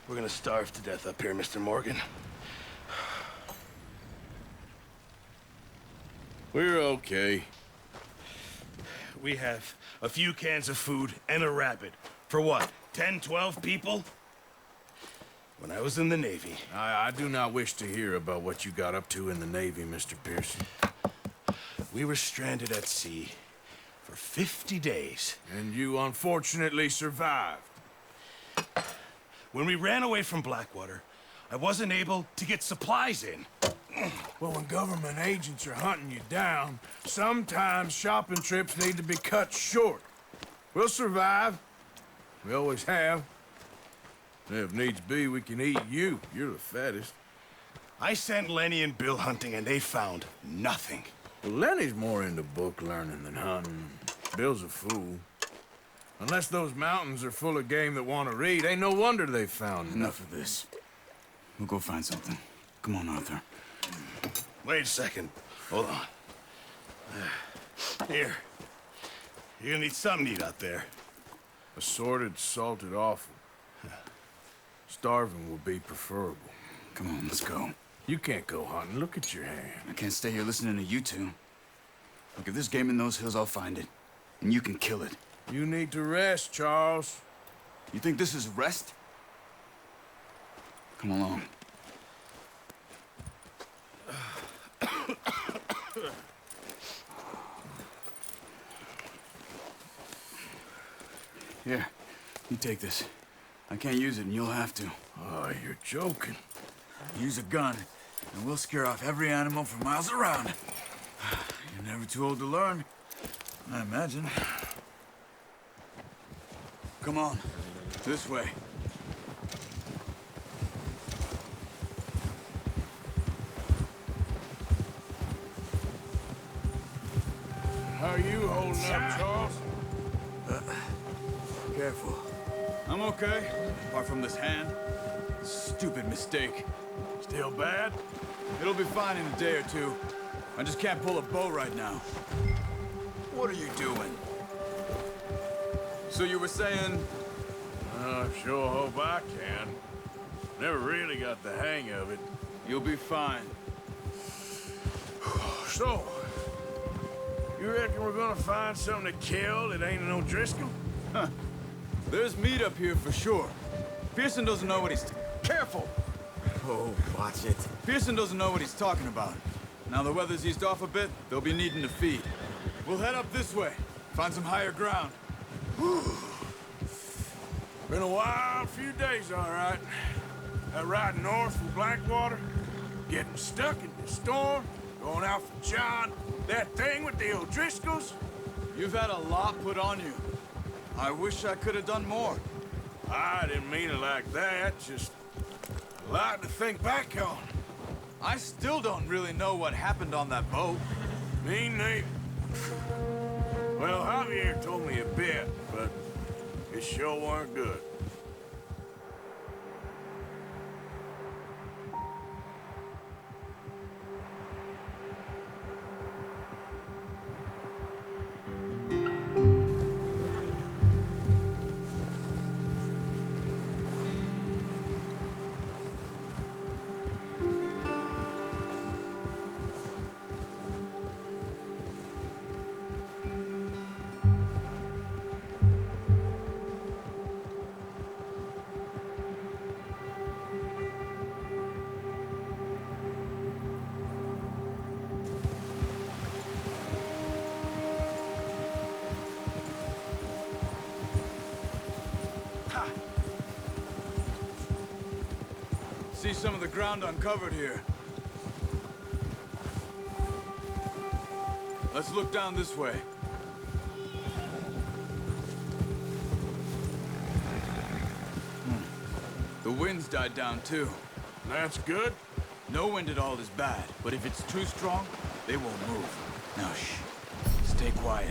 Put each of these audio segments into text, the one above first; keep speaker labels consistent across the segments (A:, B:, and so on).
A: We're gonna starve to death up here, Mr. Morgan.
B: We're okay.
A: We have a few cans of food and a rabbit. For what, 10, 12 people? When I was in the Navy...
B: I do not wish to hear about what you got up to in the Navy, Mr. Pearson.
A: We were stranded at sea for 50 days.
B: And you unfortunately survived.
A: When we ran away from Blackwater, I wasn't able to get supplies in.
B: Well, when government agents are hunting you down, sometimes shopping trips need to be cut short. We'll survive. We always have. If needs be, we can eat you. You're the fattest.
A: I sent Lenny and Bill hunting, and they found nothing.
B: Well, Lenny's more into book learning than hunting. Bill's a fool. Unless those mountains are full of game that want to read, ain't no wonder they found
C: Enough of this. We'll go find something. Come on, Arthur.
A: Wait a second. Hold on. Here. You're gonna need something to eat out there.
B: Assorted, salted offal. Starving would be preferable.
C: Come on, let's go.
B: You can't go hunting. Look at your hand.
C: I can't stay here listening to you two. Look, if there's game in those hills, I'll find it. And you can kill it.
B: You need to rest, Charles.
C: You think this is rest? Come along. Here, you take this. I can't use it, and you'll have to.
B: Oh, you're joking.
C: Use a gun, and we'll scare off every animal for miles around. You're never too old to learn, I imagine. Come on, this way.
B: How are you holding up, Charles?
C: Careful. I'm okay, apart from this hand. Stupid mistake.
B: Still bad?
C: It'll be fine in a day or two. I just can't pull a bow right now. What are you doing? So you were saying...
B: I sure hope I can. Never really got the hang of it.
C: You'll be fine.
B: So, you reckon we're gonna find something to kill that ain't no Driscoll?
C: Huh. There's meat up here for sure. Pearson doesn't know what he's... Careful!
D: Oh, watch it.
C: Pearson doesn't know what he's talking about. Now the weather's eased off a bit, they'll be needing to feed. We'll head up this way, find some higher ground.
B: Been a wild few days, all right. That ride north from Blackwater, getting stuck in the storm, going out for John, that thing with the O'Driscolls.
C: You've had a lot put on you. I wish I could have done more.
B: I didn't mean it like that, just a lot to think back on.
C: I still don't really know what happened on that boat.
B: Me neither. Well, Javier told me a bit, but it sure weren't good.
C: See some of the ground uncovered here. Let's look down this way. The wind's died down too.
B: That's good.
C: No wind at all is bad, but if it's too strong, they won't move. Now shh. Stay quiet.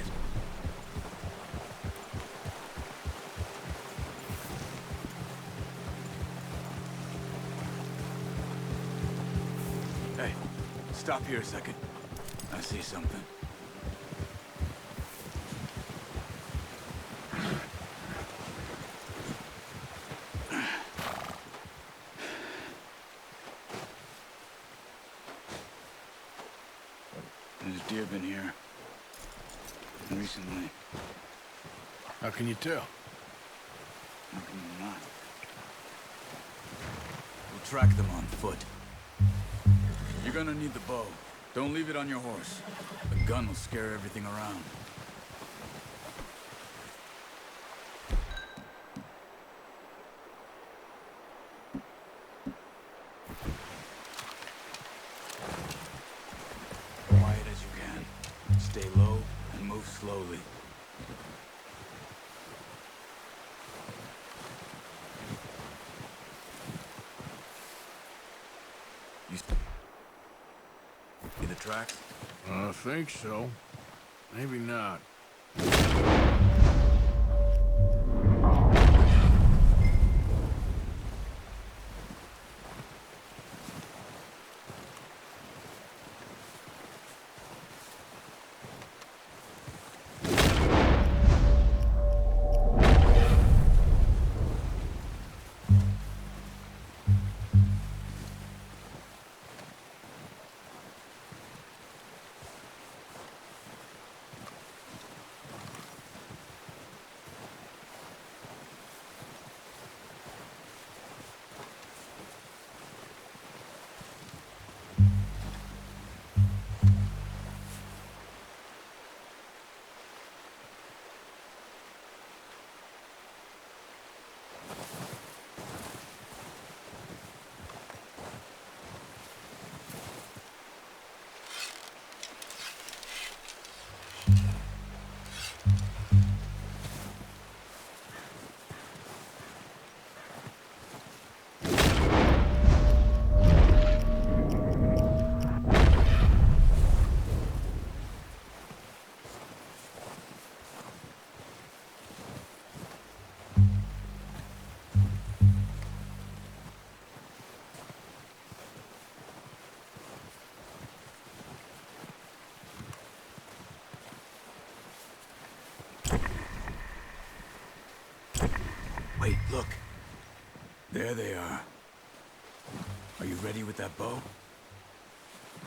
C: Hey, stop here a second. I see something. deer been here? Recently.
B: How can you tell?
C: How can you not? We'll track them on foot. You're gonna need the bow. Don't leave it on your horse. The gun will scare everything around. Quiet as you can. Stay low and move slowly. You see the tracks?
B: I think so. Maybe not.
C: Wait, look. There they are. Are you ready with that bow?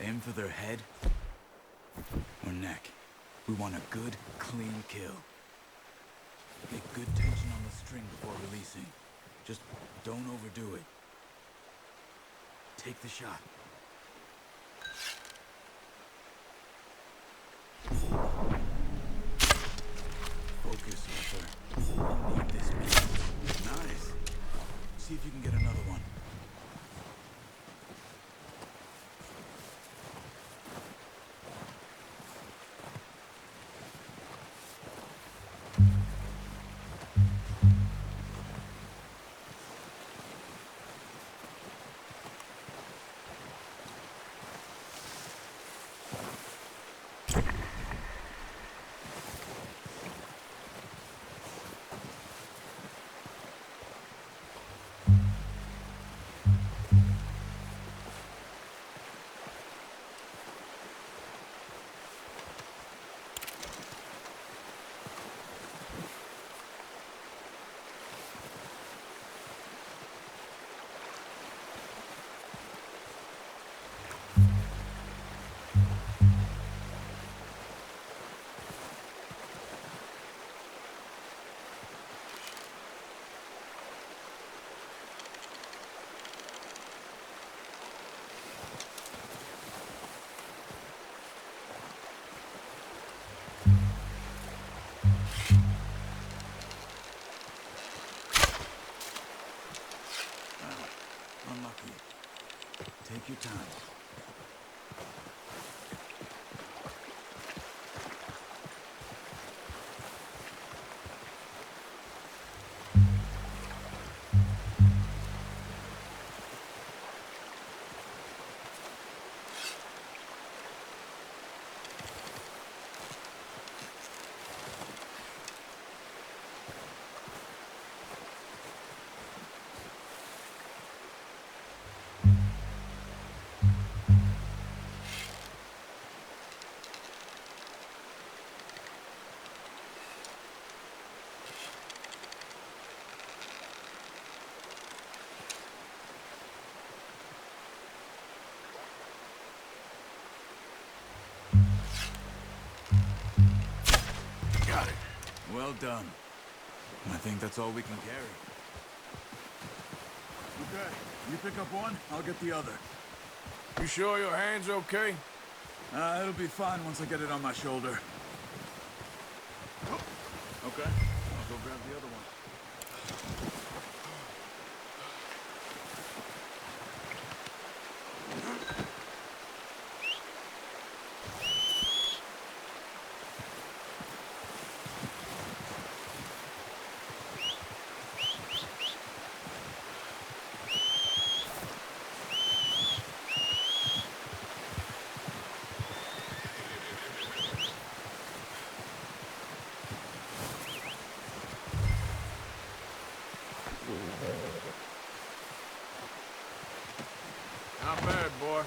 C: Aim for their head or neck. We want a good, clean kill. Get good tension on the string before releasing. Just don't overdo it. Take the shot. Focus, Arthur. We need this man. Nice. See if you can get another one. Unlucky. Take your time. Well done. I think that's all we can carry. Okay, you pick up one, I'll get the other.
B: You sure your hand's okay?
C: It'll be fine once I get it on my shoulder. Okay, I'll go grab the other one.
B: Not bad, boy.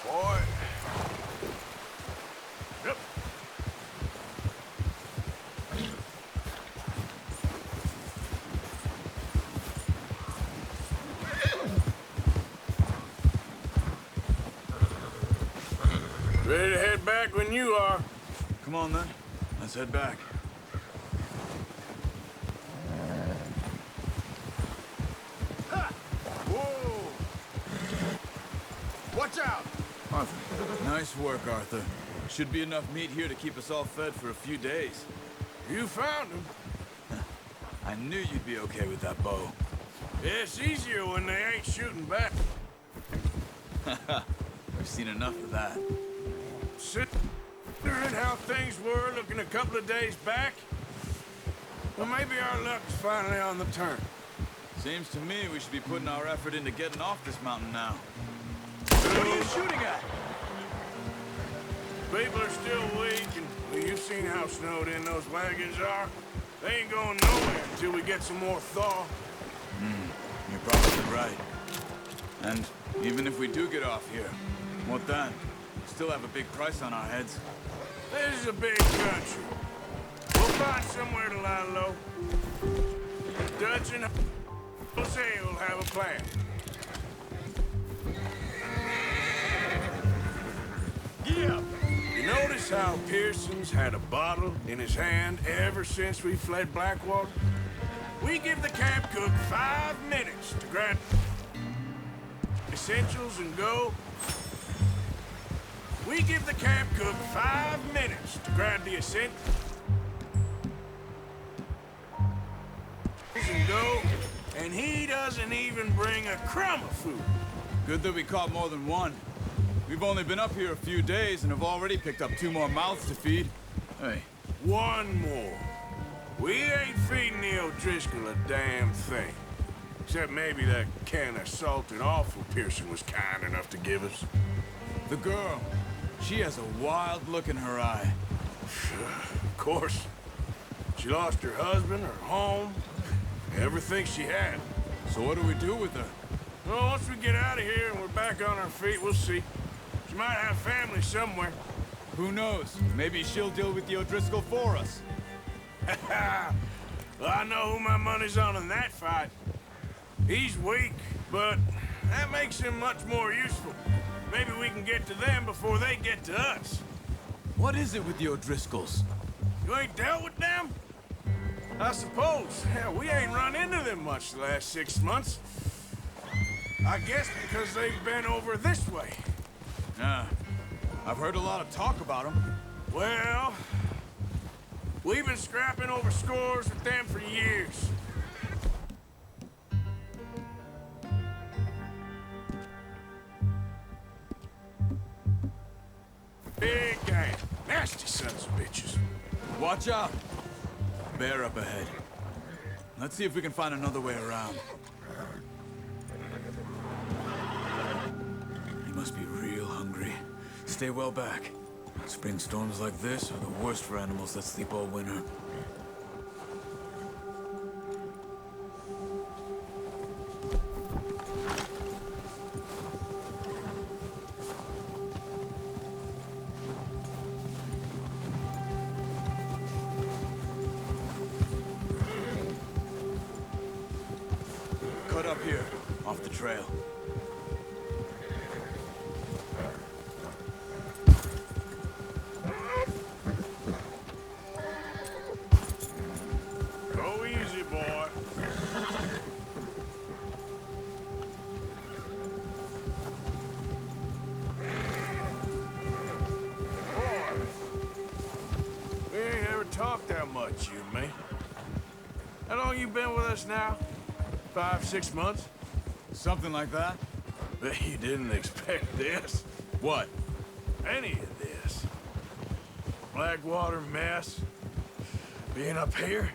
B: Boy. Yep. Ready to head back when you are.
C: Come on then, let's head back.
B: Whoa! Watch out!
C: Arthur. Nice work, Arthur. Should be enough meat here to keep us all fed for a few days.
B: You found him.
C: I knew you'd be okay with that bow.
B: Yeah, it's easier when they ain't shooting back.
C: We've seen enough of that.
B: Considering how things were looking a couple of days back, well, maybe our luck's finally on the turn.
C: Seems to me we should be putting our effort into getting off this mountain now. What are you shooting at?
B: People are still weak, and well, you've seen how snowed in those wagons are. They ain't going nowhere until we get some more thaw.
C: You're probably right. And even if we do get off here, what then? We still have a big price on our heads.
B: This is a big country. We'll find somewhere to lie low. Dutch and Jose will have a plan.
C: Yeah!
B: You notice how Pearson's had a bottle in his hand ever since we fled Blackwater? We give the camp cook 5 minutes to grab essentials and go. We give the camp cook 5 minutes to grab the essentials and go, and he doesn't even bring a crumb of food.
C: Good that we caught more than one. We've only been up here a few days and have already picked up 2 more mouths to feed. Hey.
B: One more. We ain't feeding the O'Driscoll a damn thing. Except maybe that can of salted offal Pearson was kind enough to give us.
C: The girl. She has a wild look in her eye.
B: Of course. She lost her husband, her home, everything she had.
C: So what do we do with her?
B: Well, once we get out of here and we're back on our feet, we'll see. She might have family somewhere.
C: Who knows? Maybe she'll deal with the O'Driscoll for us.
B: Well, I know who my money's on in that fight. He's weak, but that makes him much more useful. Maybe we can get to them before they get to us.
C: What is it with the O'Driscolls?
B: You ain't dealt with them? I suppose. Hell, we ain't run into them much the last 6 months. I guess because they've been over this way.
C: Yeah. I've heard a lot of talk about them.
B: Well, we've been scrapping over scores with them for years. Big gang. Nasty sons of bitches.
C: Watch out! Bear up ahead. Let's see if we can find another way around. He must be real hungry. Stay well back. Spring storms like this are the worst for animals that sleep all winter. cut up here, off the trail.
B: Go easy, boy. We ain't ever talked that much, you and me. How long you been with us now? 5, 6 months?
C: Something like that?
B: Bet you didn't expect this.
C: What?
B: Any of this. Blackwater mess. Being up here.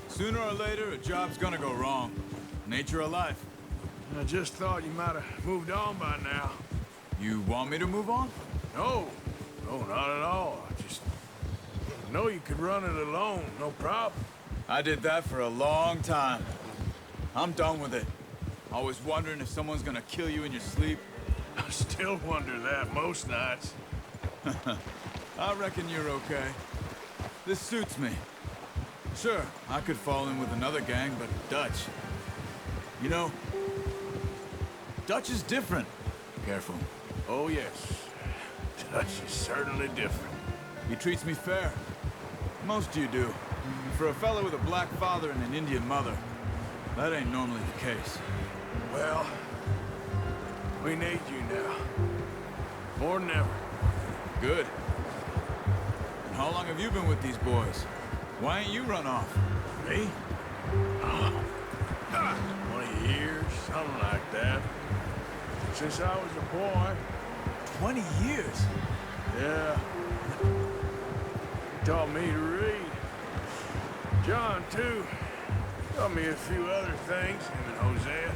C: Sooner or later, a job's gonna go wrong. Nature of life.
B: I just thought you might have moved on by now.
C: You want me to move on?
B: No, not at all. I just know you could run it alone, no problem.
C: I did that for a long time. I'm done with it. Always wondering if someone's gonna kill you in your sleep.
B: I still wonder that most nights.
C: I reckon you're okay. This suits me. Sure, I could fall in with another gang, but Dutch... You know, Dutch is different. Careful.
B: Oh, yes. Dutch is certainly different.
C: He treats me fair. Most you do. And for a fellow with a black father and an Indian mother, that ain't normally the case.
B: Well, we need you now. More than ever.
C: Good. And how long have you been with these boys? Why ain't you run off?
B: Me? 20 years, something like that. Since I was a boy.
C: 20 years?
B: Yeah. He taught me to read. John, too. Taught me a few other things, him and Hosea.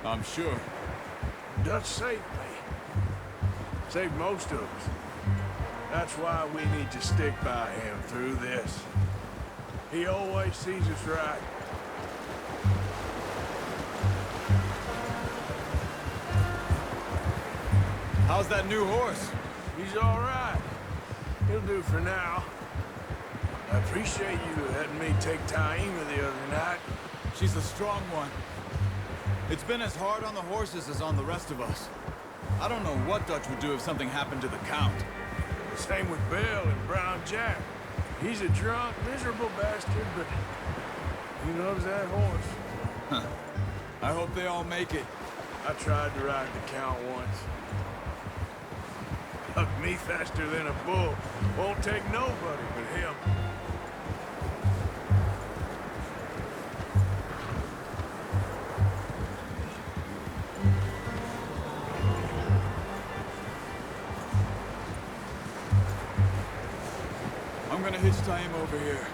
C: I'm sure.
B: Dutch saved me. Saved most of us. That's why we need to stick by him through this. He always sees us right.
C: How's that new horse?
B: He's all right. He'll do for now. I appreciate you letting me take Taima the other night.
C: She's a strong one. It's been as hard on the horses as on the rest of us. I don't know what Dutch would do if something happened to the Count.
B: Same with Bill and Brown Jack. He's a drunk, miserable bastard, but he loves that horse.
C: I hope they all make it.
B: I tried to ride the Count once. Hucked me faster than a bull. Won't take nobody but him.
C: I'm gonna hitch Taima over here.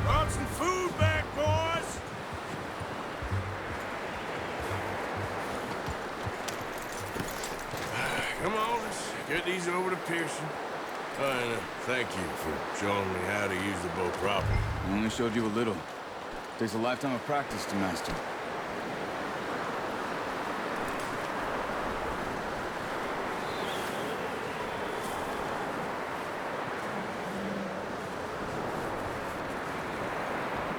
B: Brought some food back, boys! Come on, let's get these over to Pearson. And thank you for showing me how to use the bow properly.
C: I only showed you a little. Takes a lifetime of practice to master.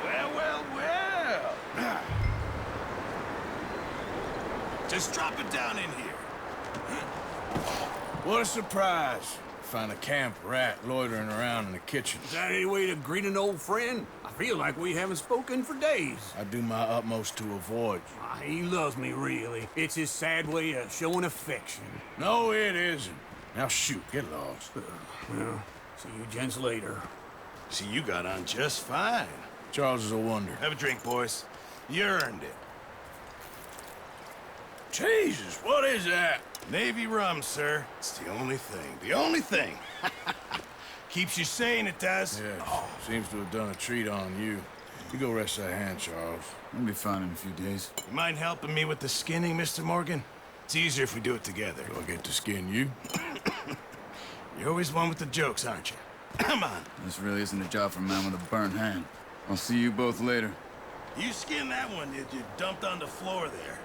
A: Well. Just drop it down in here.
B: What a surprise. Find a camp rat loitering around in the kitchen.
E: Is that any way to greet an old friend? I feel like we haven't spoken for days.
B: I do my utmost to avoid you.
E: He loves me, really. It's his sad way of showing affection.
B: No, it isn't. Now shoot, get lost.
E: Well, see you gents later.
A: See, you got on just fine.
B: Charles is a wonder.
A: Have a drink, boys. You earned it.
B: Jesus, what is that?
A: Navy rum, sir. It's the only thing. The only thing. Keeps you sane, it does.
B: Yeah, seems to have done a treat on you. You go rest that hand, Charles.
C: I'll be fine in a few days.
A: You mind helping me with the skinning, Mr. Morgan? It's easier if we do it together.
B: Do I get to skin you?
A: You're always one with the jokes, aren't you? Come on.
C: This really isn't a job for a man with a burnt hand. I'll see you both later.
A: You skinned that one that you dumped on the floor there.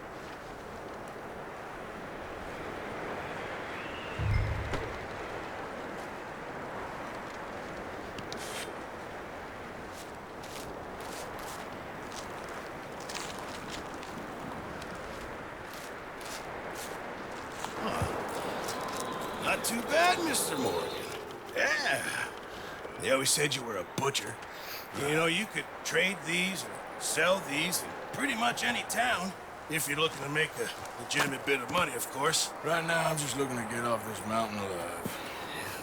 A: right, Mr. Morgan. Yeah. They always said you were a butcher. You know, you could trade these or sell these in pretty much any town. If you're looking to make a legitimate bit of money, of course.
B: Right now, I'm just looking to get off this mountain alive.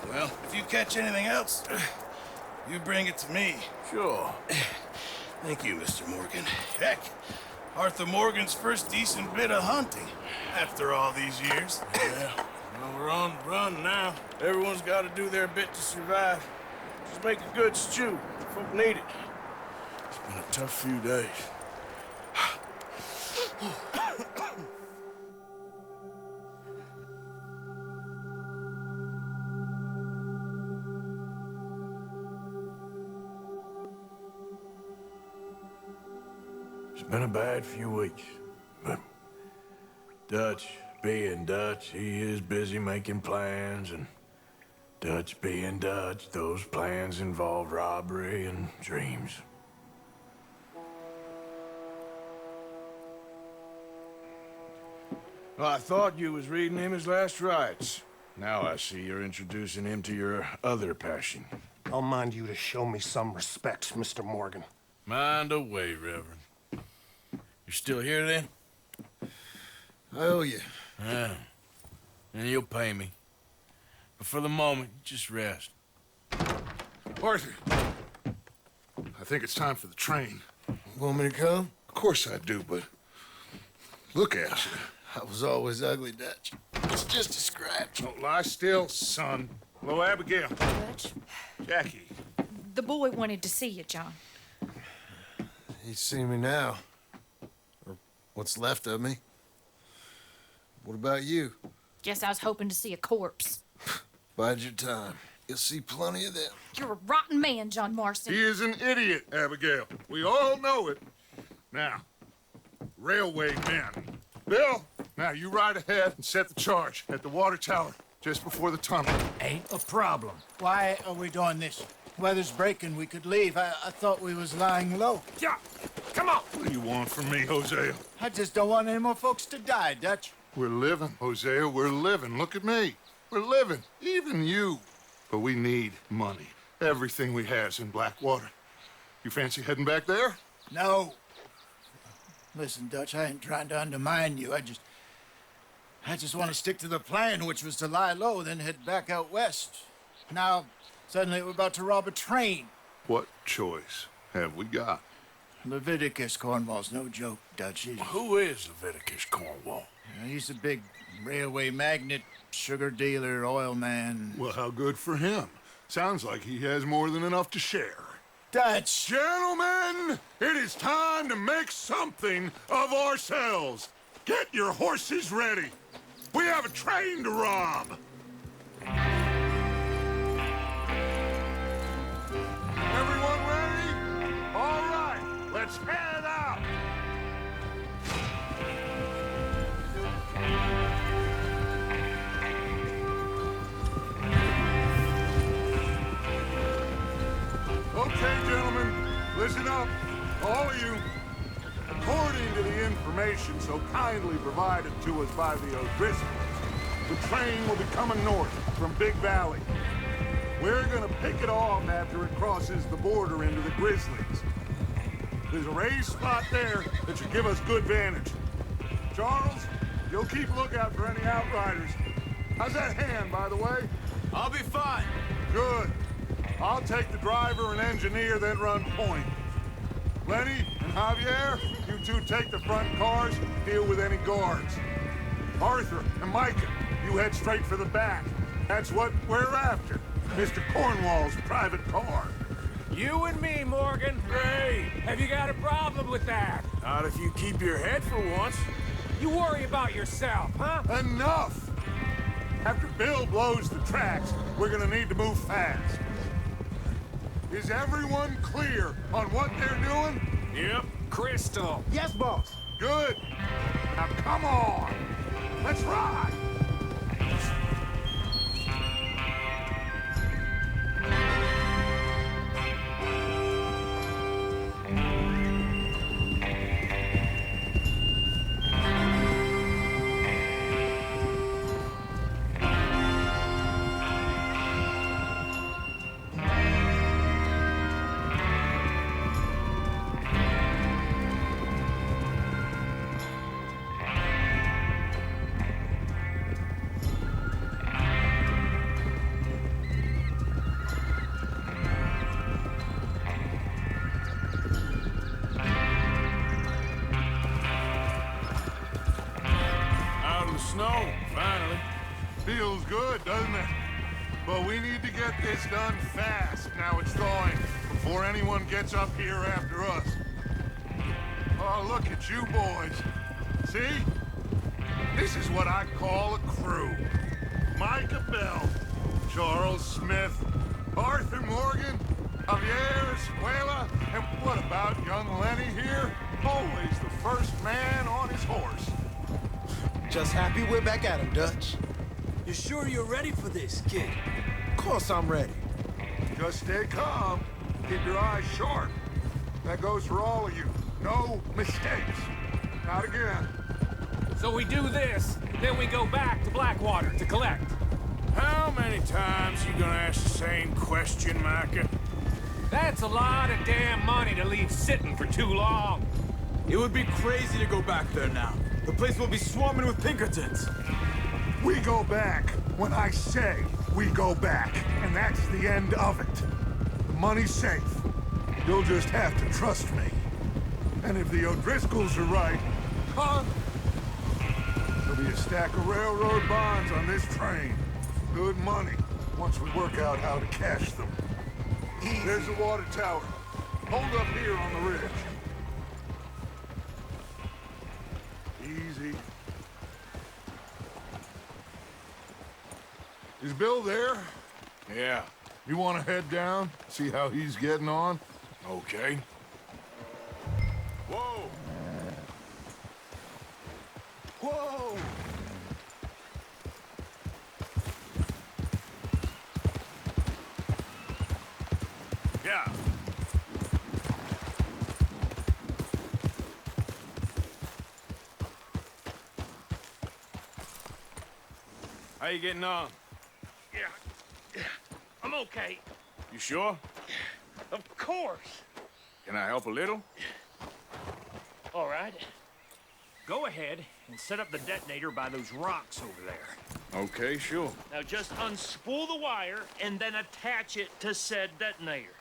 A: Well, if you catch anything else, you bring it to me.
B: Sure.
A: Thank you, Mr. Morgan. Heck, Arthur Morgan's first decent bit of hunting after all these years.
B: Yeah. Well, we're on the run now. Everyone's got to do their bit to survive. Just make a good stew. Folk need it. It's been a tough few days. It's been a bad few weeks, but Dutch being Dutch, he is busy making plans, and Dutch being Dutch, those plans involve robbery and dreams. Well, I thought you was reading him his last rites. Now I see you're introducing him to your other passion.
F: I'll mind you to show me some respect, Mr. Morgan.
B: Mind away, Reverend. You're still here, then?
F: I owe you.
B: Yeah. And you'll pay me. But for the moment, just rest.
G: Arthur, I think it's time for the train.
F: Want me to come?
G: Of course I do, but look at you.
F: I was always ugly, Dutch. It's just a scratch.
G: Don't lie still, son. Hello, Abigail.
H: Dutch,
G: Jackie.
H: the boy wanted to see you, John.
F: He's seen me now. Or what's left of me. What about you?
H: Guess I was hoping to see a corpse.
F: Bide your time. You'll see plenty of them.
H: You're a rotten man, John Marston.
G: He is an idiot, Abigail. We all know it. Now, railway men. Bill, now you ride ahead and set the charge at the water tower just before the tunnel.
I: Ain't a problem. Why are we doing this? Weather's breaking, we could leave. I thought we was lying low.
G: Yeah, come on. What do you want from me, Hosea?
I: I just don't want any more folks to die, Dutch.
G: We're living, Hosea, we're living. Look at me. We're living, even you. But we need money. Everything we has in Blackwater. You fancy heading back there?
I: No. Listen, Dutch, I ain't trying to undermine you. I just want to stick to the plan, which was to lie low, then head back out west. Now, suddenly we're about to rob a train.
G: What choice have we got?
I: Leviticus Cornwall's no joke, Dutch.
B: Who is Leviticus Cornwall?
I: He's a big railway magnate, sugar dealer, oil man.
G: Well, how good for him. Sounds like he has more than enough to share.
I: Dutch!
G: Gentlemen, it is time to make something of ourselves. Get your horses ready. We have a train to rob. Everyone ready? All right, let's head out. Okay, gentlemen, listen up, all of you. According to the information so kindly provided to us by the O'Driscolls, the train will be coming north from Big Valley. We're gonna pick it off after it crosses the border into the Grizzlies. There's a raised spot there that should give us good vantage. Charles, you'll keep lookout for any outriders. How's that hand, by the way?
E: I'll be fine.
G: Good. I'll take the driver and engineer, then run point. Lenny and Javier, you two take the front cars, deal with any guards. Arthur and Micah, you head straight for the back. That's what we're after. Mr. Cornwall's private car.
E: You and me, Morgan. Great. Have you got a problem with that?
B: Not if you keep your head for once.
E: You worry about yourself, huh?
G: Enough! After Bill blows the tracks, we're gonna need to move fast. Is everyone clear on what they're doing?
E: Yep. Crystal.
I: Yes, boss.
G: Good. Now come on. Let's ride. But we need to get this done fast, now it's thawing, before anyone gets up here after us. Oh, look at you boys. See? This is what I call a crew. Micah Bell, Charles Smith, Arthur Morgan, Javier Escuela, and what about young Lenny here? Always the first man on his horse.
D: Just happy we're back at him, Dutch.
E: You sure you're ready for this, kid?
D: Of course I'm ready.
G: Just stay calm. Keep your eyes sharp. That goes for all of you. No mistakes. Not again.
J: So we do this, then we go back to Blackwater to collect.
B: How many times you gonna ask the same question, Micah?
J: That's a lot of damn money to leave sitting for too long.
C: It would be crazy to go back there now. The place will be swarming with Pinkertons.
G: We go back when I say we go back, and that's the end of it. The money's safe. You'll just have to trust me. And if the O'Driscolls are right, huh? There'll be a stack of railroad bonds on this train. Good money, once we work out how to cash them. There's the water tower. Hold up here on the ridge. Easy. Is Bill there?
B: Yeah,
G: You want to head down, see how he's getting on?
B: okay. Whoa!
G: Whoa!
B: Yeah. How you getting on?
J: Yeah, I'm okay.
B: You sure?
J: Of course.
B: Can I help a little?
J: All right. Go ahead and set up the detonator by those rocks over there.
B: Okay, sure.
J: Now just unspool the wire and then attach it to said detonator.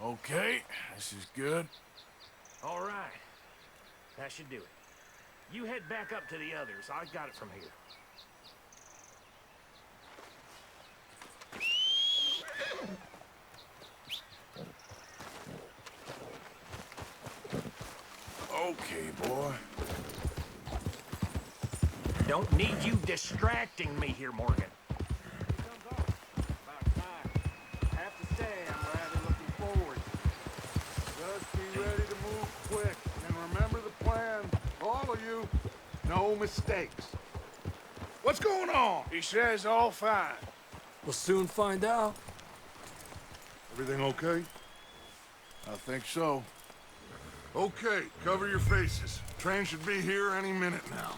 B: Okay, this is good.
J: All right. That should do it. You head back up to the others. I got it from here.
B: Okay, boy.
J: Don't need you distracting me here, Morgan.
G: No mistakes. What's going on?
B: He says all fine.
E: We'll soon find out.
G: Everything okay?
B: I think so.
G: Okay, cover your faces. Train should be here any minute now.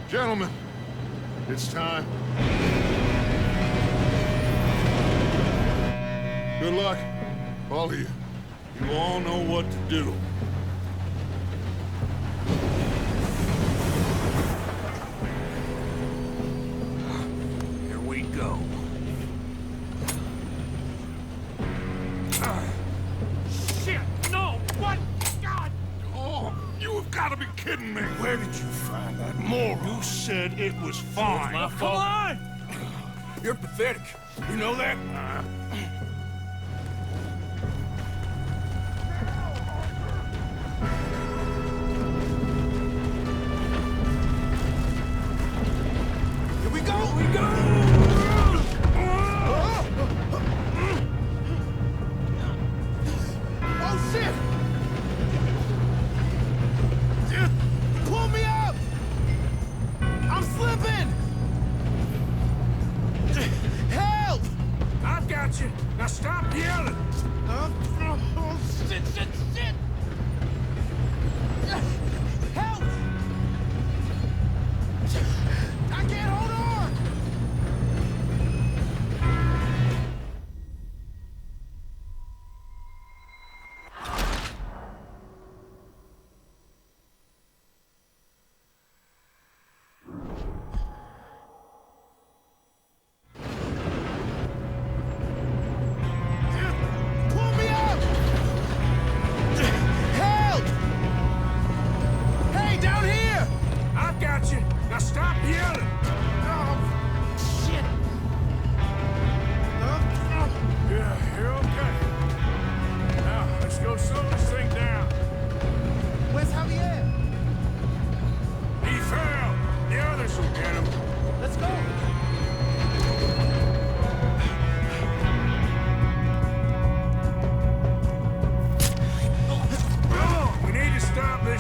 G: Gentlemen, it's time. Good luck, all of you. You all know what to do.
E: Here we go.
J: Shit! No! What? God!
G: Oh, you have got to be kidding me.
B: Where did you find that moron?
A: You said it was fine.
B: My fault. Come on! You're pathetic. You know that?
D: Here we go! We go! Oh, shit!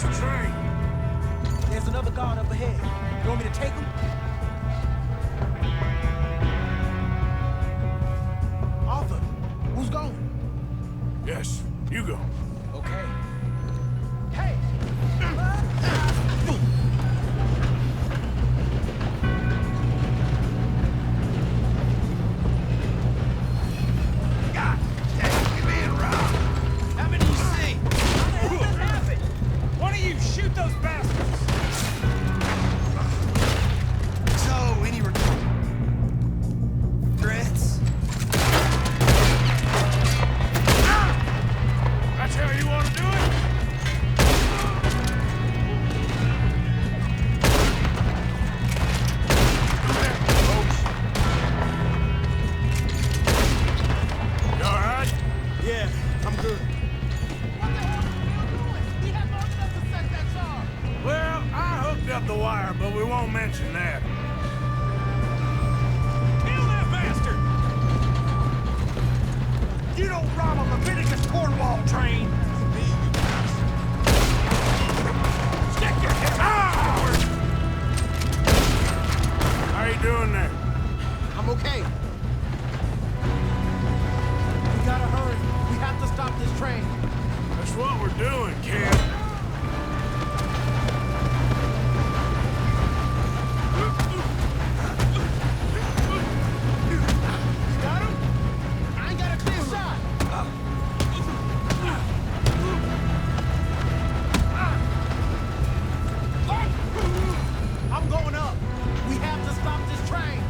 B: this train.
D: There's another guard up ahead. You want me to take him? Arthur, who's going?
B: Yes, you go.
D: Okay. Hey!
A: God dang, you're being robbed. How many you see?
E: What happened? Why don't you shoot those bastards?
A: So, any regrets?
B: That's how you want to do it? You all right?
D: Yeah, I'm good.
B: Well, I hooked up the wire, but we won't mention that.
E: Kill that bastard! You don't rob a Leviticus Cornwall train! Stick your head out!
B: How you doing there?
D: I'm okay. We gotta hurry. We have to stop this train.
B: That's what we're doing, kid.
D: Got him? I ain't got a clear shot. I'm going up. We have to stop this train.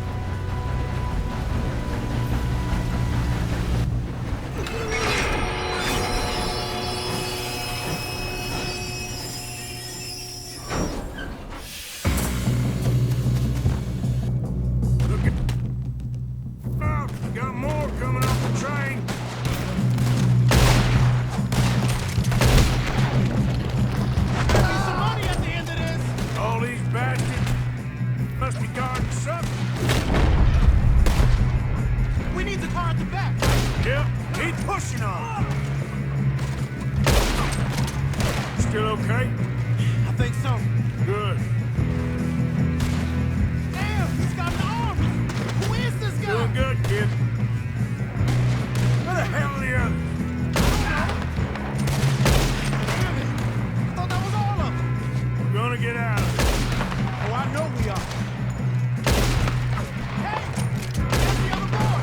B: Look at... Oh, got more coming off the train.
D: There'll be some money at the end of this.
B: All these bastards must be guarding something.
D: We need the car at the back.
B: Yep, keep pushing on. Still okay?
D: I think so.
B: Good.
D: Damn, he's got an army. Who is this guy?
B: Doing good, kid. Where the hell are the others?
D: Damn it. I thought that was all of them.
B: We're gonna get out of here.
D: Oh, I know we are. Hey, there's the other boy.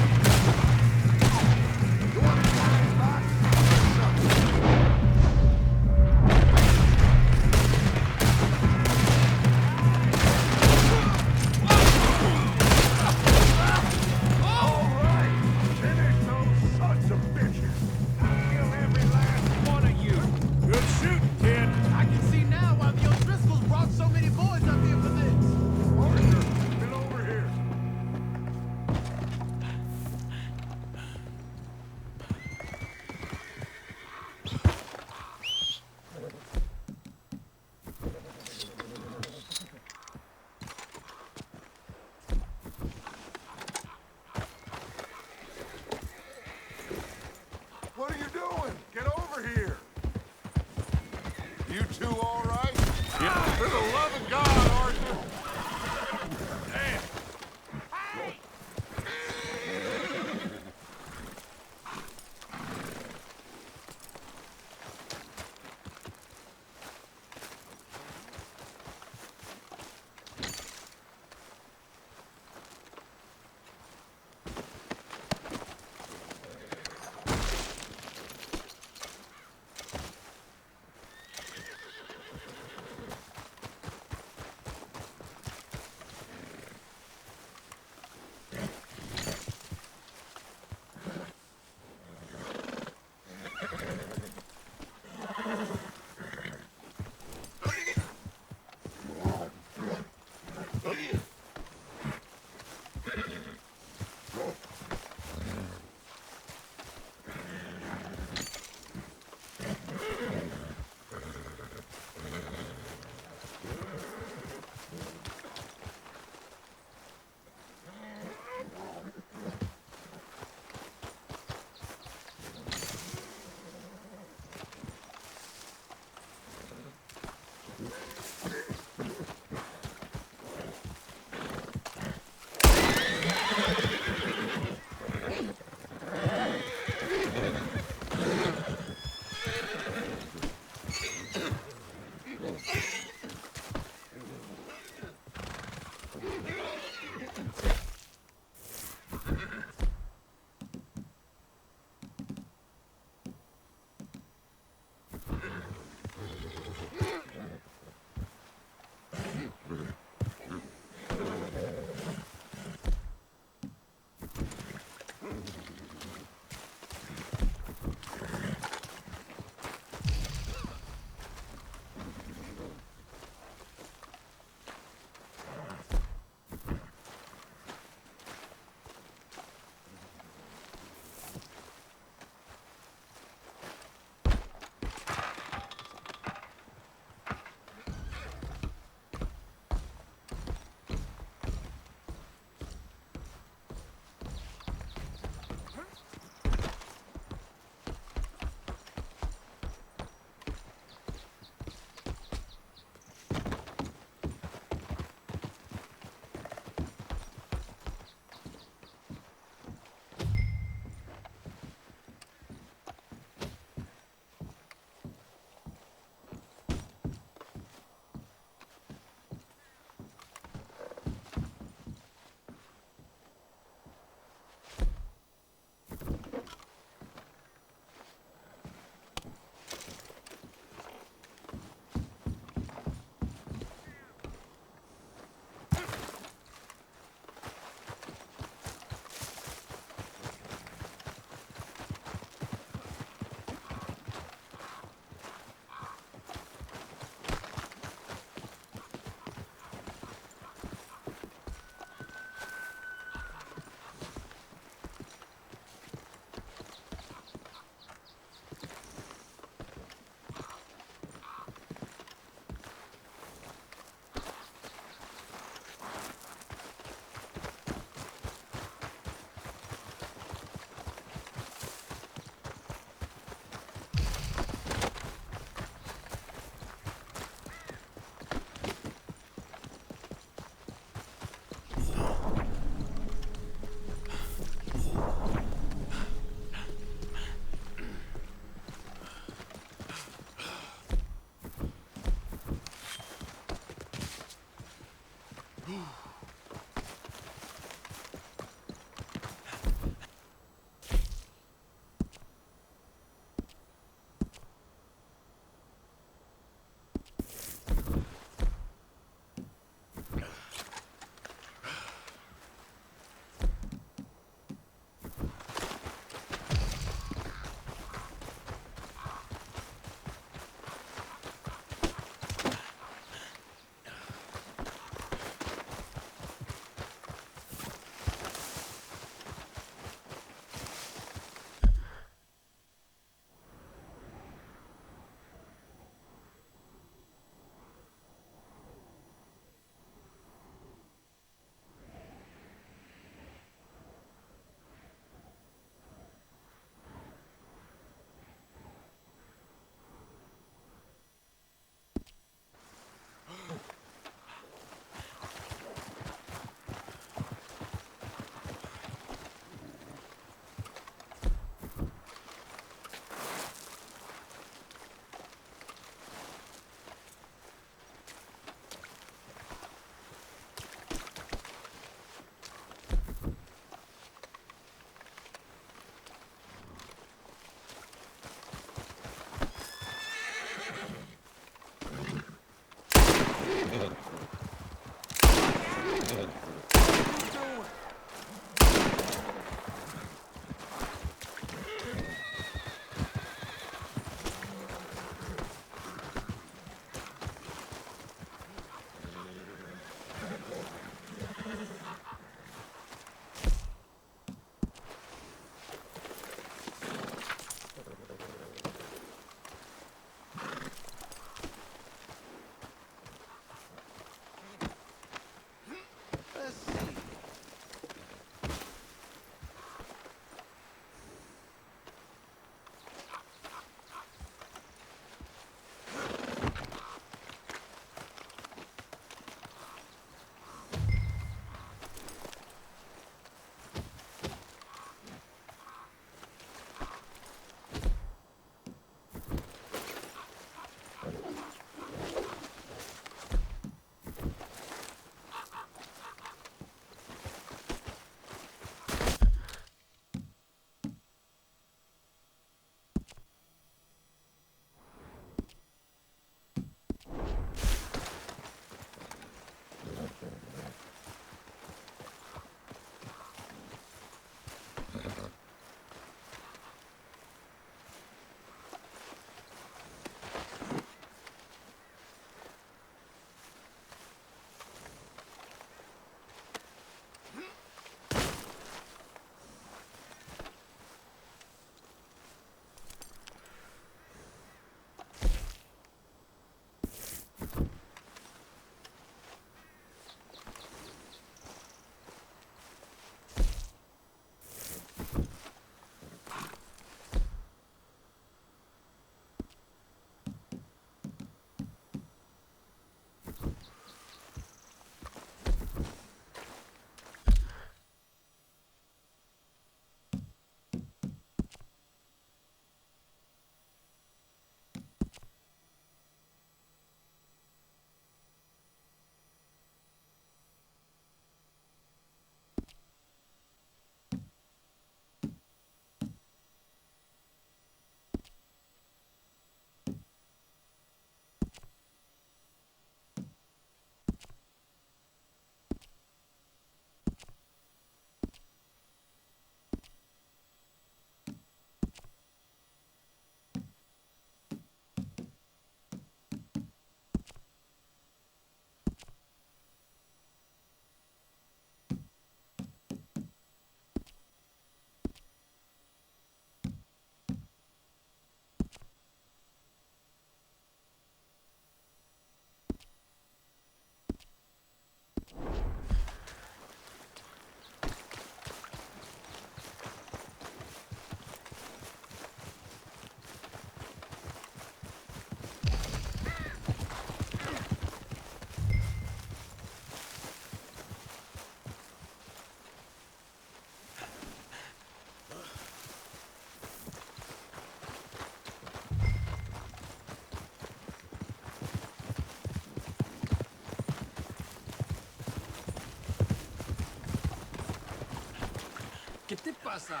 E: te pasa?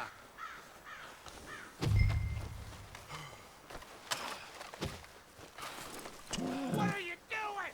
J: What are you doing?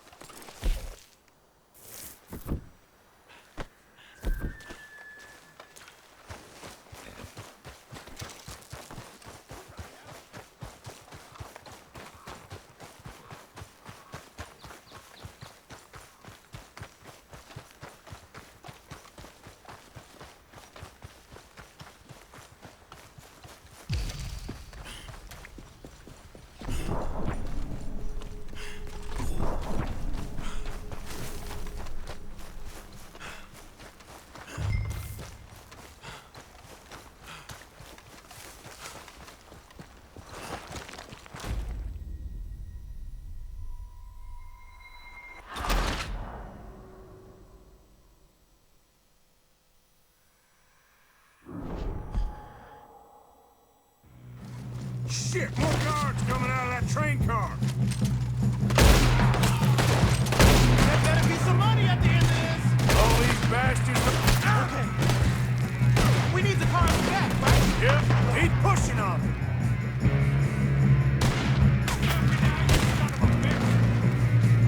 B: Shit, more guards coming out of that train car.
D: There better be some money at the end of this.
B: All these bastards are...
D: Okay. We need the cars back, right?
B: Yep, he's pushing on it.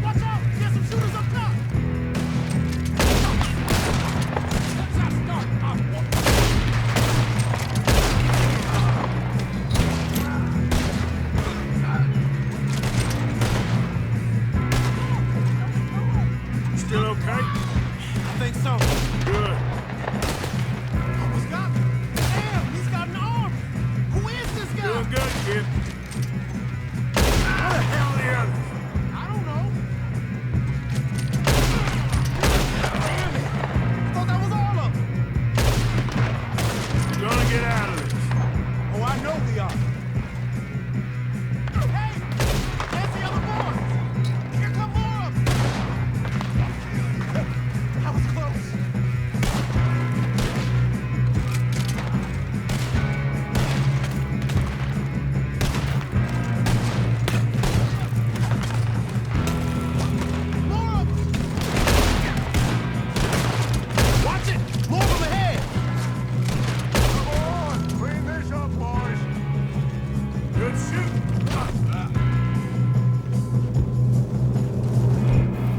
D: Watch out! There's some shooters up top! Let's not start.
B: Still okay?
D: I think so.
B: Good.
D: Almost got me. Damn, he's got an arm. Who is this guy?
B: Doing good, kid. Where the hell are the others?
D: I don't know. Damn it. I thought that was all of them.
B: We're gonna get out of this.
D: Oh, I know we are. Hey! There's the other boys! Here come more of them! That was close. More of them! Watch it! More of them ahead!
G: Come on, clean this up, boys.
B: Good shoot.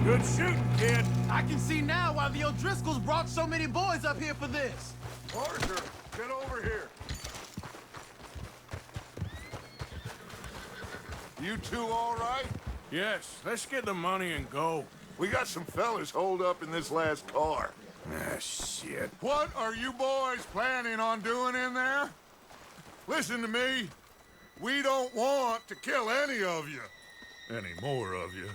B: Good shooting, kid.
D: I can see now why the O'Driscolls brought so many boys up here for this.
G: Arthur, get over here. You two all right?
B: Yes, let's get the money and go.
G: We got some fellas holed up in this last car.
B: Ah, shit.
G: What are you boys planning on doing in there? Listen to me. We don't want to kill any of you. Any more of you.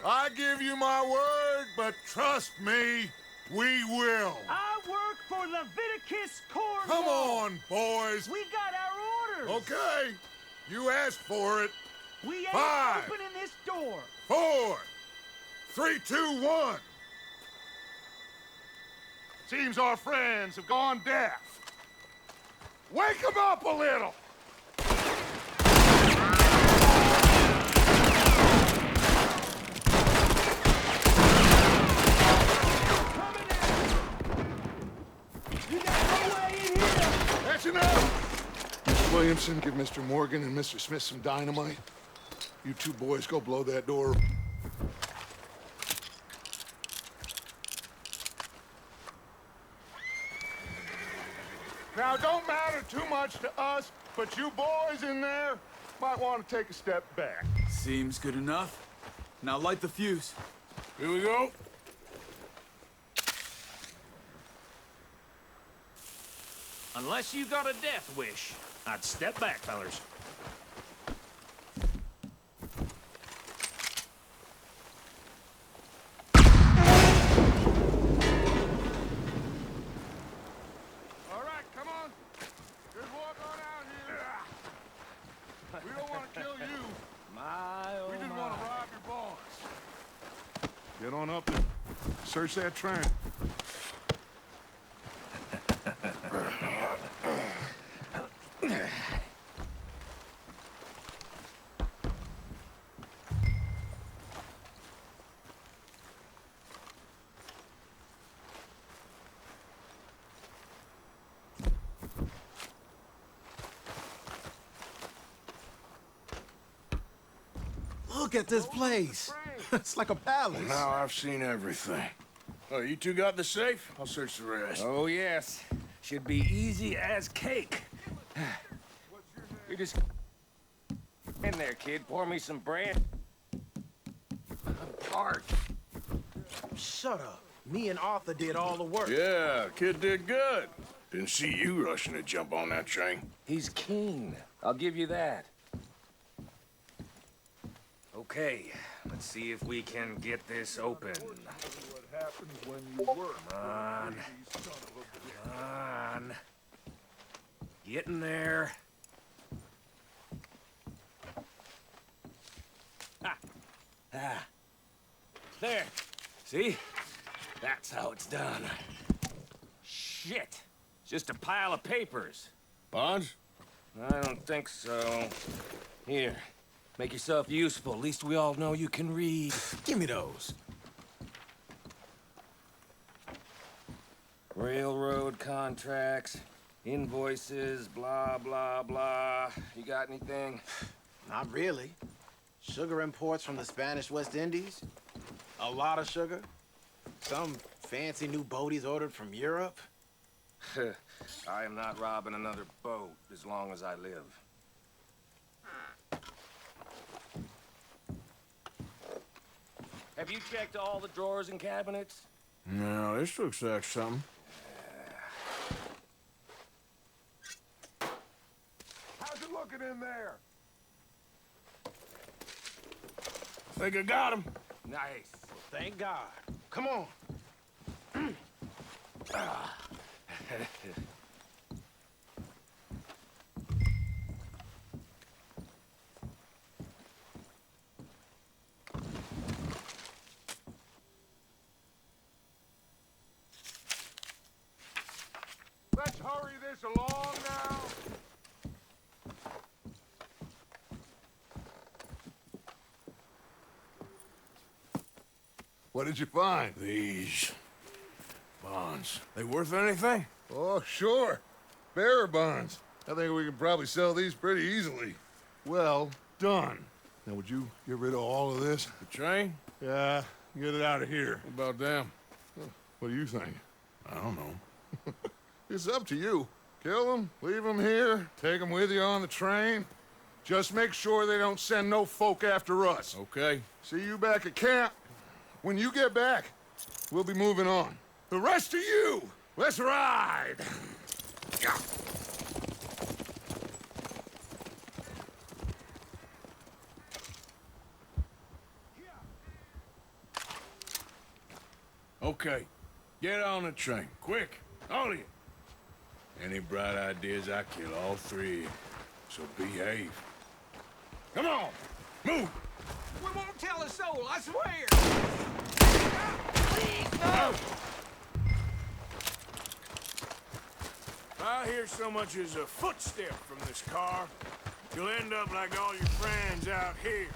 G: I give you my word, but trust me, we will.
J: I work for Leviticus Cornwall.
G: Come on, boys.
J: We got our orders.
G: Okay, you asked for it.
J: We ain't
G: 5,
J: opening this door.
G: 4, 3, 2, 1. Seems our friends have gone deaf. Wake them up a little.
J: You got no way in here.
G: That's enough. Mr. Williamson, give Mr. Morgan and Mr. Smith some dynamite. You two boys go blow that door. Now, don't matter too much to us, but you boys in there might want to take a step back.
C: Seems good enough. Now light the fuse.
B: Here we go.
J: Unless you got a death wish, I'd step back, fellers.
G: All right, come on. Just walk on out here. We don't want to kill you. We just want to rob your boss. Get on up and search that train.
D: Look at this place. It's like a palace.
B: Now I've seen everything. Oh, you two got the safe? I'll search the rest.
J: Oh, yes. Should be easy as cake. You just... In there, kid. Pour me some brand. I'm parched.
D: Shut up. Me and Arthur did all the work.
B: Yeah, kid did good. Didn't see you rushing to jump on that train.
J: He's keen. I'll give you that. Okay, let's see if we can get this open. Come on. Come on. Get in there. Ah. There. See? That's how it's done. Shit. Just a pile of papers.
B: Bonds?
J: I don't think so. Here. Make yourself useful. At least we all know you can read.
D: Give me those.
J: Railroad contracts, invoices, blah, blah, blah. You got anything?
K: Not really. Sugar imports from the Spanish West Indies. A lot of sugar. Some fancy new boat he's ordered from Europe.
J: I am not robbing another boat as long as I live. Have you checked all the drawers and cabinets?
B: No, this looks like something.
G: How's it looking in there?
B: Think I got him.
J: Nice.
K: Thank God. Come on.
G: Let's hurry this along now.
B: What did you find? These bonds. They worth anything?
G: Oh, sure. Bearer bonds. I think we can probably sell these pretty easily.
B: Well done.
G: Now, would you get rid of all of this?
B: The train?
G: Yeah, get it out of here.
B: What about them?
G: What do you think?
B: I don't know.
G: It's up to you. Kill them, leave them here, take them with you on the train. Just make sure they don't send no folk after us.
B: Okay.
G: See you back at camp. When you get back, we'll be moving on. The rest of you, let's ride!
B: Okay. Get on the train. Quick. All of you. Any bright ideas, I kill all three of you. So behave. Come on. Move.
E: We won't tell a soul, I swear!
B: If I hear so much as a footstep from this car, you'll end up like all your friends out here.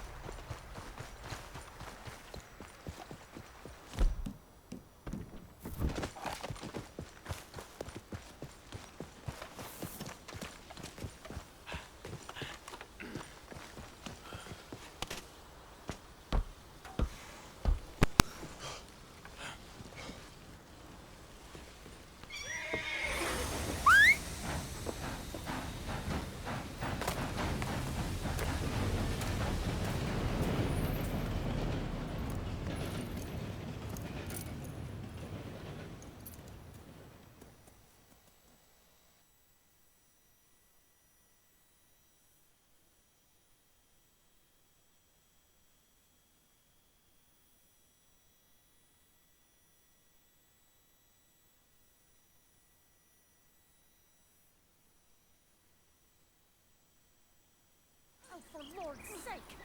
L: For Lord's sake,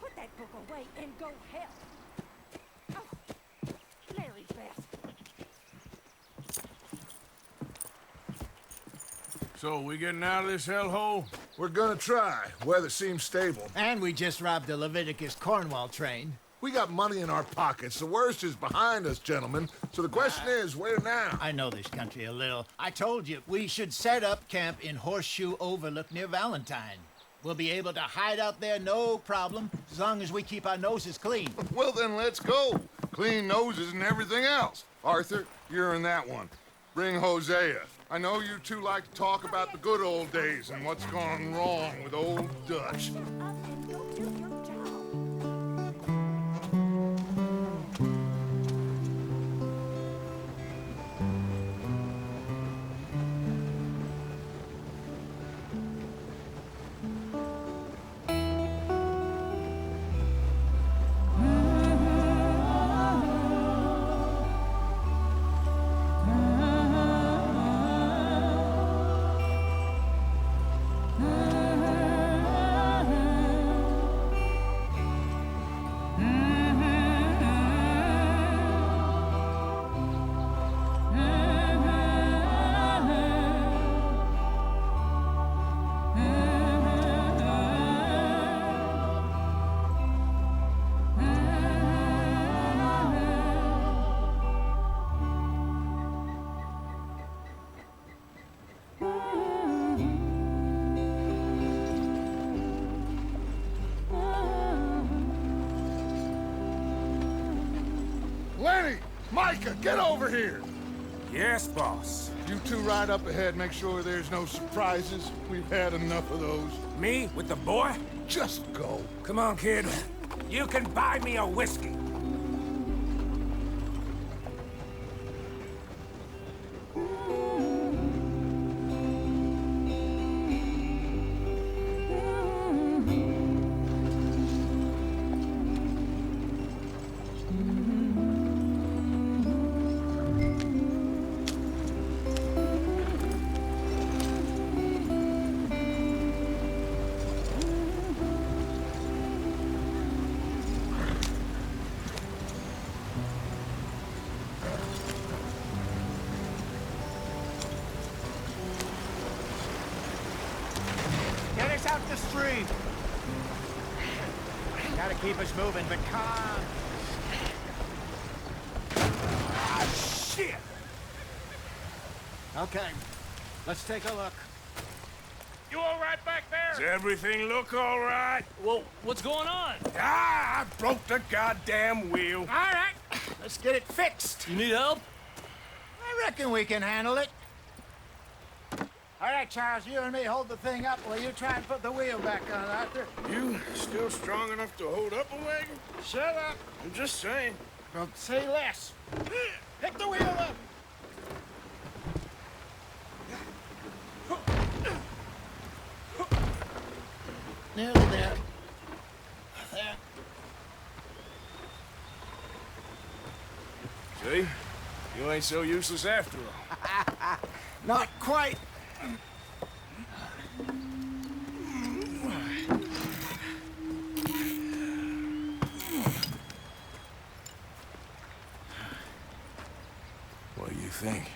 L: put that book away and go help. Oh, Mary Beth.
B: So, we getting out of this hellhole?
G: We're gonna try. Weather seems stable.
I: And we just robbed the Leviticus Cornwall train.
G: We got money in our pockets. The worst is behind us, gentlemen. So the question is, where now?
I: I know this country a little. I told you, we should set up camp in Horseshoe Overlook near Valentine. We'll be able to hide out there no problem, as long as we keep our noses clean.
G: Well, then let's go. Clean noses and everything else. Arthur, you're in that one. Bring Hosea. I know you two like to talk about the good old days and what's gone wrong with old Dutch. Lenny! Micah, get over here!
E: Yes, boss.
G: You two ride up ahead, make sure there's no surprises. We've had enough of those.
E: Me with the boy?
G: Just go.
E: Come on, kid. You can buy me a whiskey.
I: Get us out the street. Gotta keep us moving, but calm.
E: Ah, shit!
I: Okay, let's take a look.
J: You all right back there?
B: Does everything look all right?
J: Well, what's going on?
B: Ah, I broke the goddamn wheel.
I: All right, let's get it fixed.
J: You need help?
I: I reckon we can handle it. All right, Charles, you and me hold the thing up while you try and put the wheel back on, Arthur.
B: You still strong enough to hold up a wagon?
I: Shut up.
B: I'm just saying.
I: Well, say less. Pick the wheel up. Nearly there. There.
B: See? You ain't so useless after all.
I: Not quite.
B: What do you think?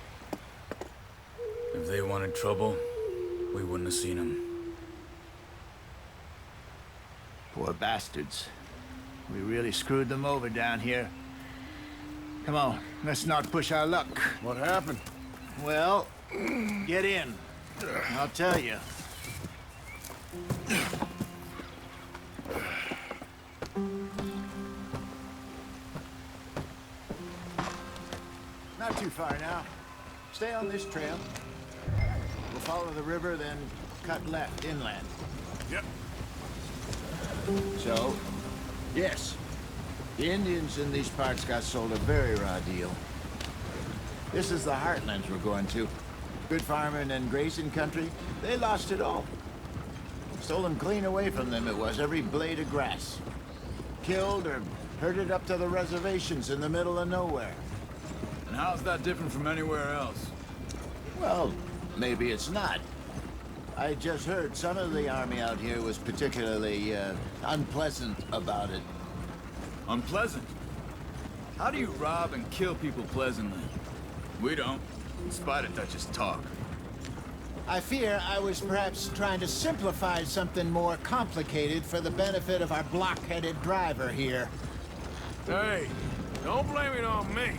C: If they wanted trouble, we wouldn't have seen them.
I: Poor bastards. We really screwed them over down here. Come on, let's not push our luck.
F: What happened?
I: Well, get in. I'll tell you. Not too far now. Stay on this trail. We'll follow the river, then cut left inland.
B: Yep.
I: So, yes, the Indians in these parts got sold a very raw deal. This is the heartlands we're going to. Good farming and grazing country, they lost it all. Stolen clean away from them it was, every blade of grass. Killed or herded up to the reservations in the middle of nowhere.
C: And how's that different from anywhere else?
I: Well, maybe it's not. I just heard some of the army out here was particularly, unpleasant about it.
C: Unpleasant? How do you rob and kill people pleasantly? We don't, in spite of Dutch's talk.
I: I fear I was perhaps trying to simplify something more complicated for the benefit of our block-headed driver here.
B: Hey, don't blame it on me.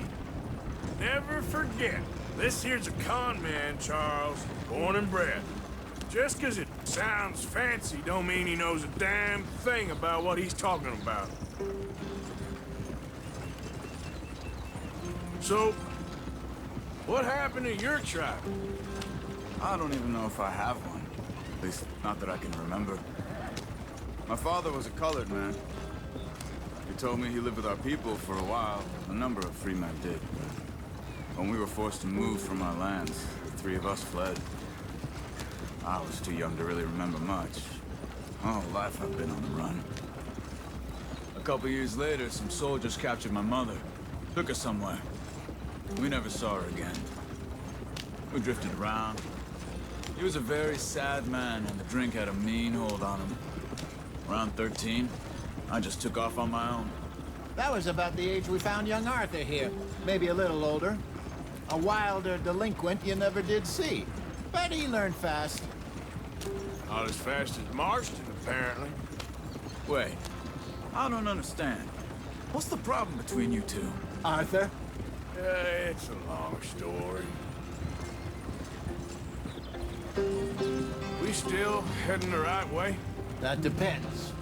B: Never forget, this here's a con man, Charles, born and bred. Just 'cause it sounds fancy don't mean he knows a damn thing about what he's talking about. So, what happened to your tribe?
C: I don't even know if I have one. At least, not that I can remember. My father was a colored man. He told me he lived with our people for a while. A number of free men did. When we were forced to move from our lands, the three of us fled. I was too young to really remember much. All life I've been on the run. A couple years later, some soldiers captured my mother. Took her somewhere. We never saw her again. We drifted around. He was a very sad man, and the drink had a mean hold on him. Around 13, I just took off on my own.
I: That was about the age we found young Arthur here. Maybe a little older. A wilder delinquent you never did see. But he learned fast.
B: Not as fast as Marston, apparently.
C: Wait, I don't understand. What's the problem between you two?
I: Arthur?
B: It's a long story. We still heading the right way?
I: That depends.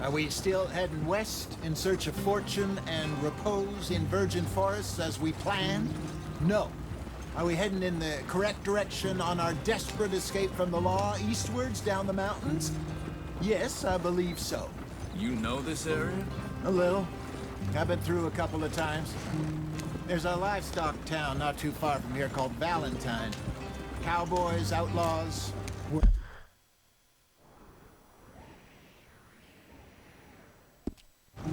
I: Are we still heading west in search of fortune and repose in virgin forests as we planned? No. Are we heading in the correct direction on our desperate escape from the law eastwards down the mountains? Yes, I believe so.
C: You know this area?
I: A little. I've been through a couple of times. There's a livestock town not too far from here called Valentine. Cowboys, outlaws.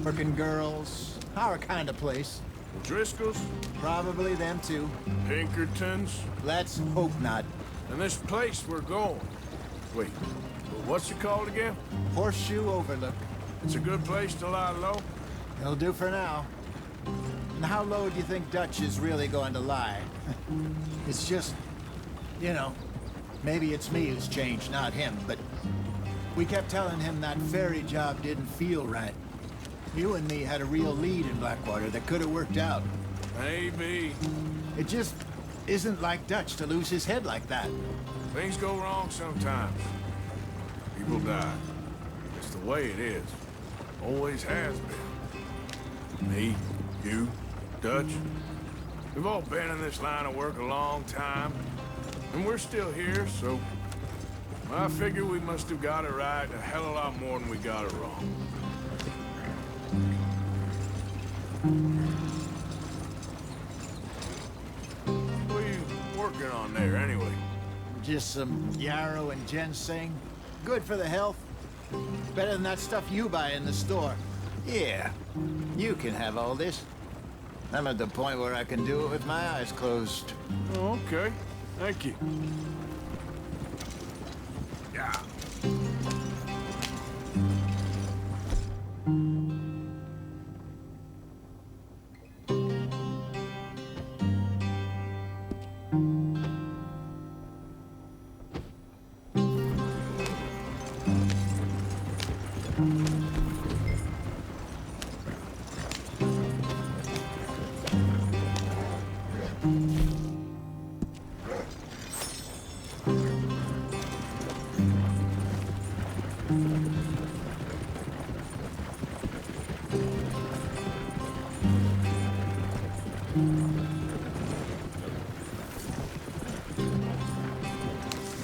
I: Working girls. Our kind of place.
B: Driscolls?
I: Probably them too.
B: Pinkertons?
I: Let's hope not.
B: And this place we're going. Wait, what's it called again?
I: Horseshoe Overlook.
B: It's a good place to lie low?
I: It'll do for now. And how low do you think Dutch is really going to lie? It's just, you know, maybe it's me who's changed, not him, but we kept telling him that ferry job didn't feel right. You and me had a real lead in Blackwater that could have worked out.
B: Maybe.
I: It just isn't like Dutch to lose his head like that.
B: Things go wrong sometimes. People die. It's the way it is. Always has been. Me, you, Dutch. We've all been in this line of work a long time. And we're still here, so I figure we must have got it right a hell of a lot more than we got it wrong. What are you working on there, anyway?
I: Just some yarrow and ginseng. Good for the health. Better than that stuff you buy in the store. Yeah, you can have all this. I'm at the point where I can do it with my eyes closed.
B: Oh, okay. Thank you. Yeah.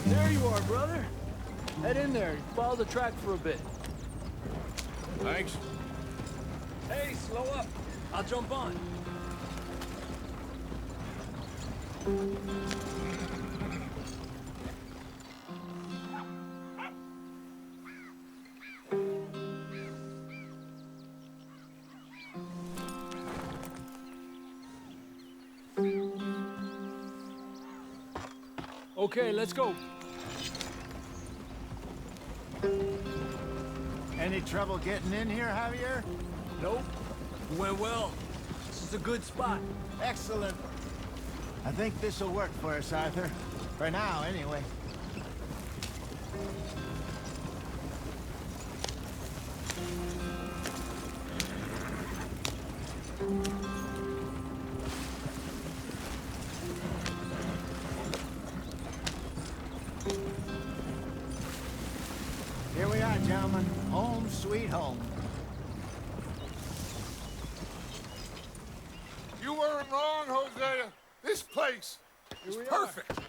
M: There you are, brother. Head in there and follow the track for a bit.
B: Thanks.
M: Hey, slow up. I'll jump on. Okay, let's go.
I: Any trouble getting in here, Javier?
M: Nope. Went well. This is a good spot.
I: Excellent. I think this'll work for us, Arthur. For now, anyway. sweet home.
G: You weren't wrong, Hosea. This place is perfect.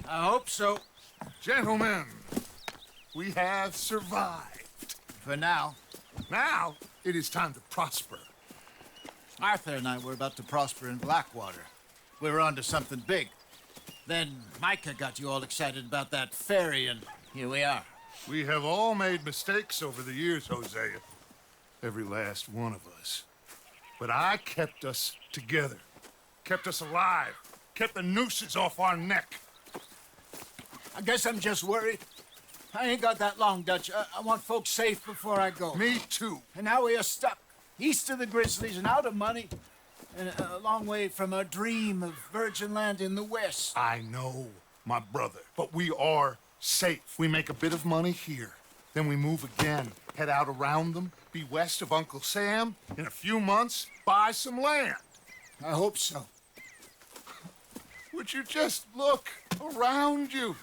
I: I hope so.
G: Gentlemen, we have survived.
I: For now.
G: Now, it is time to prosper.
I: Arthur and I were about to prosper in Blackwater. We were onto something big. Then Micah got you all excited about that ferry, and here we are.
G: We have all made mistakes over the years, Hosea. Every last one of us. But I kept us together. Kept us alive. Kept the nooses off our neck.
I: I guess I'm just worried. I ain't got that long, Dutch. I want folks safe before I go.
G: Me too.
I: And now we are stuck east of the Grizzlies and out of money, and a long way from our dream of virgin land in the west.
G: I know, my brother, but we are safe. We make a bit of money here, then we move again, head out around them, be west of Uncle Sam, in a few months, buy some land.
I: I hope so.
G: Would you just look around you?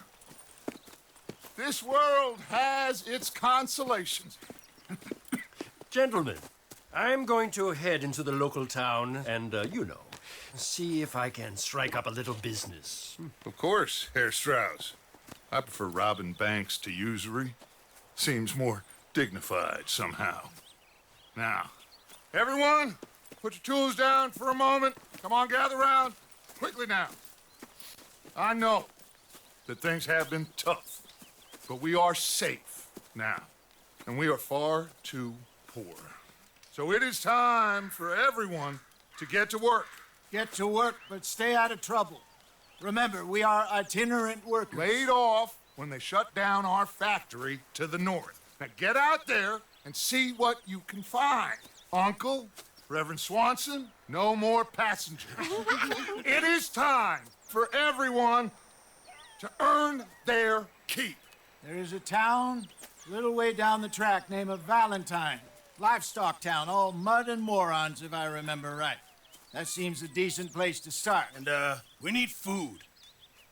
G: This world has its consolations.
N: Gentlemen, I'm going to head into the local town and, see if I can strike up a little business.
G: Of course, Herr Strauss. I prefer robbing banks to usury. Seems more dignified somehow. Now, everyone, put your tools down for a moment. Come on, gather round. Quickly now. I know that things have been tough, but we are safe now, and we are far too poor. So it is time for everyone to get to work.
I: Get to work, but stay out of trouble. Remember, we are itinerant workers.
G: Laid off when they shut down our factory to the north. Now get out there and see what you can find. Uncle, Reverend Swanson, no more passengers. It is time for everyone to earn their keep.
I: There is a town a little way down the track named Valentine. Livestock town, all mud and morons, if I remember right. That seems a decent place to start.
A: And, we need food.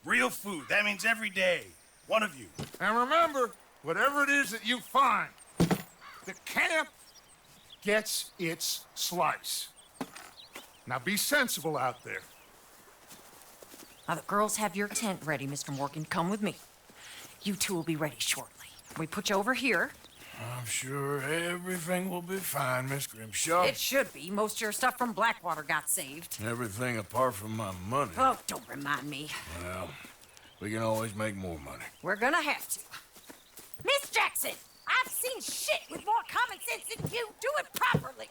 A: Real food. That means every day. One of you.
G: And remember, whatever it is that you find, the camp gets its slice. Now be sensible out there.
O: Now, the girls have your tent ready, Mr. Morgan. Come with me. You two will be ready shortly. We put you over here.
B: I'm sure everything will be fine, Miss Grimshaw.
O: It should be. Most of your stuff from Blackwater got saved.
B: Everything apart from my money.
O: Oh, don't remind me.
B: Well, we can always make more money.
O: We're gonna have to. Miss Jackson, I've seen shit with more common sense than you. Do it properly.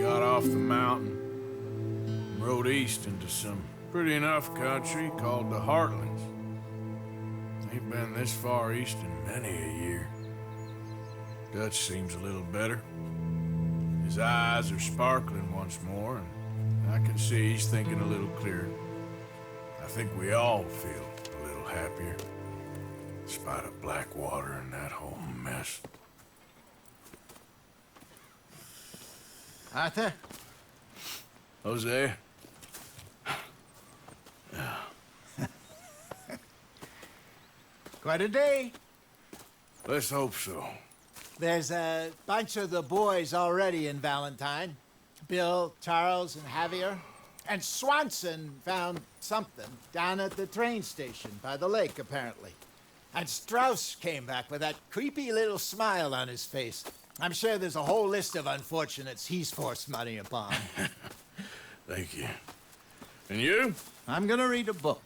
B: Got off the mountain, rode east into some pretty enough country called the Heartlands. Ain't been this far east in many a year. Dutch seems a little better. His eyes are sparkling once more, and I can see he's thinking a little clearer. I think we all feel a little happier, in spite of Blackwater and that whole mess.
I: Arthur?
B: Jose?
I: Quite a day.
B: Let's hope so.
I: There's a bunch of the boys already in Valentine. Bill, Charles, and Javier. And Swanson found something down at the train station by the lake, apparently. And Strauss came back with that creepy little smile on his face. I'm sure there's a whole list of unfortunates he's forced money upon.
B: Thank you. And you?
I: I'm gonna read a book.